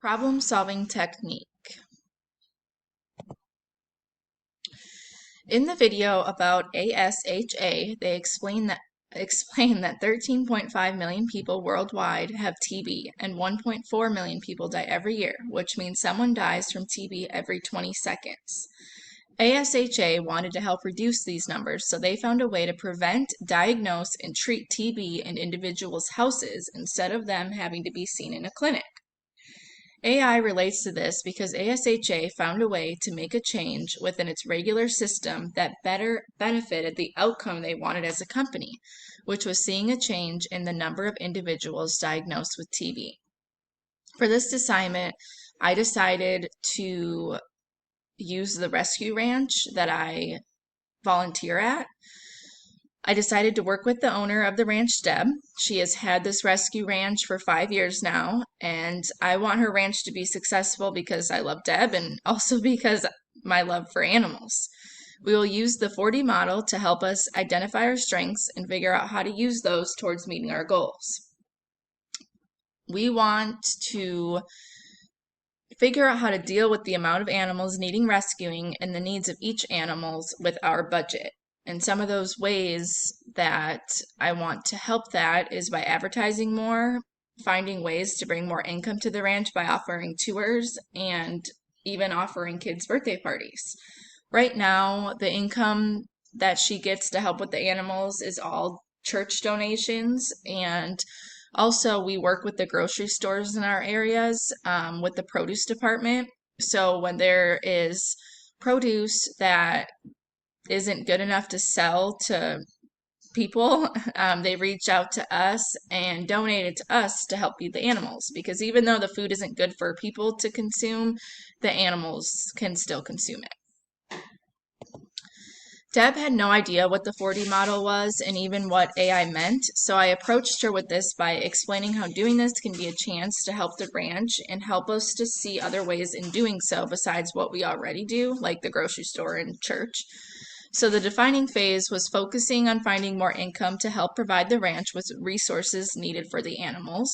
Problem-solving technique. In the video about ASHA, they explain that 13.5 million people worldwide have TB and 1.4 million people die every year, which means someone dies from TB every 20 seconds. ASHA wanted to help reduce these numbers, so they found a way to prevent, diagnose, and treat TB in individuals' houses instead of them having to be seen in a clinic. AI relates to this because ASHA found a way to make a change within its regular system that better benefited the outcome they wanted as a company, which was seeing a change in the number of individuals diagnosed with TB. For this assignment, I decided to use the rescue ranch that I volunteer at. I decided to work with the owner of the ranch, Deb. She has had this rescue ranch for 5 years now, and I want her ranch to be successful because I love Deb and also because my love for animals. We will use the 4D model to help us identify our strengths and figure out how to use those towards meeting our goals. We want to figure out how to deal with the amount of animals needing rescuing and the needs of each animal with our budget. And some of those ways that I want to help that is by advertising more, finding ways to bring more income to the ranch by offering tours, and even offering kids' birthday parties. Right now, the income that she gets to help with the animals is all church donations, and also we work with the grocery stores in our areas with the produce department. So when there is produce that isn't good enough to sell to people, they reach out to us and donate it to us to help feed the animals, because even though the food isn't good for people to consume, the animals can still consume it. Deb had no idea what the 4D model was and even what AI meant, so I approached her with this by explaining how doing this can be a chance to help the ranch and help us to see other ways in doing so besides what we already do, like the grocery store and church. So the defining phase was focusing on finding more income to help provide the ranch with resources needed for the animals.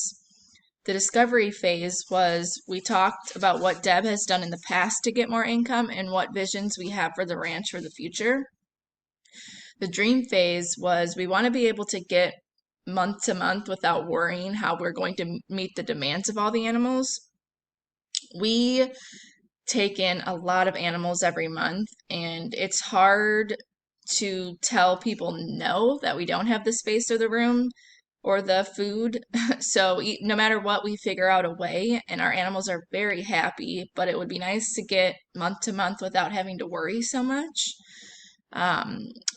The discovery phase was we talked about what Deb has done in the past to get more income and what visions we have for the ranch for the future. The dream phase was we want to be able to get month to month without worrying how we're going to meet the demands of all the animals. We take in a lot of animals every month, and it's hard to tell people no that we don't have the space or the room or the food. So no matter what, we figure out a way, and our animals are very happy, but it would be nice to get month to month without having to worry so much.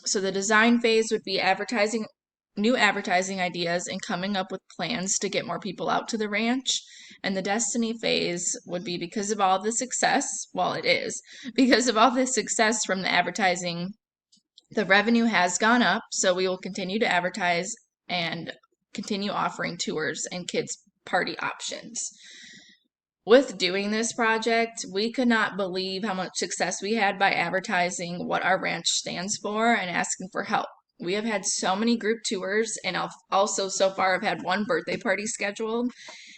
So the design phase would be advertising, new advertising ideas, and coming up with plans to get more people out to the ranch. And the destiny phase would be because of all the success, well, it is, because of all the success from the advertising, the revenue has gone up, so we will continue to advertise and continue offering tours and kids' party options. With doing this project, we could not believe how much success we had by advertising what our ranch stands for and asking for help. We have had so many group tours, and also so far I've had one birthday party scheduled,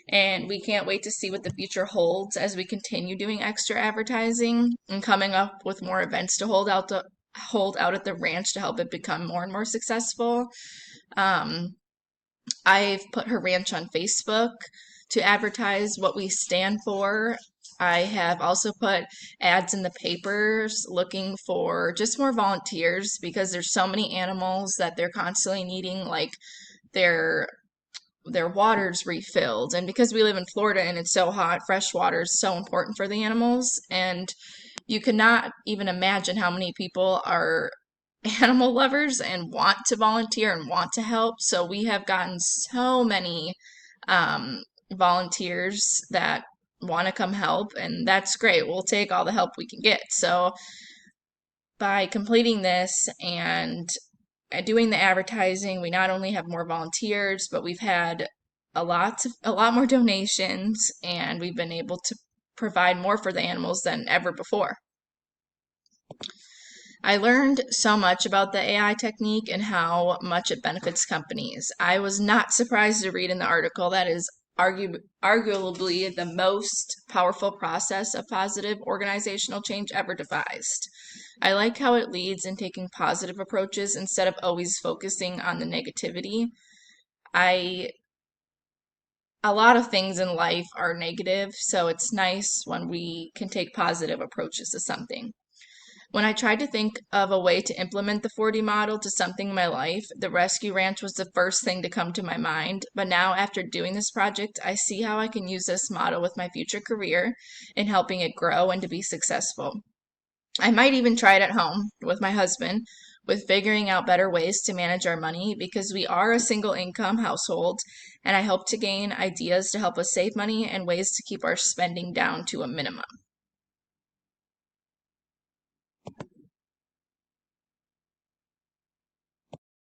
and we can't wait to see what the future holds as we continue doing extra advertising and coming up with more events to hold out at the ranch to help it become more and more successful. I've put her ranch on Facebook to advertise what we stand for. I have also put ads in the papers looking for just more volunteers because there's so many animals that they're constantly needing, like their water's refilled. And because we live in Florida and it's so hot, fresh water is so important for the animals. And you cannot even imagine how many people are animal lovers and want to volunteer and want to help. So we have gotten so many volunteers that want to come help, and that's great. We'll take all the help we can get. So by completing this and doing the advertising, we not only have more volunteers, but we've had a lot more donations, and we've been able to provide more for the animals than ever before. I learned so much about the AI technique and how much it benefits companies. I was not surprised to read in the article that is arguably the most powerful process of positive organizational change ever devised. I like how it leads in taking positive approaches instead of always focusing on the negativity. I a lot of things in life are negative, so it's nice when we can take positive approaches to something. When I tried to think of a way to implement the 4D model to something in my life, the rescue ranch was the first thing to come to my mind. But now, after doing this project, I see how I can use this model with my future career in helping it grow and to be successful. I might even try it at home with my husband, with figuring out better ways to manage our money because we are a single income household, and I hope to gain ideas to help us save money and ways to keep our spending down to a minimum.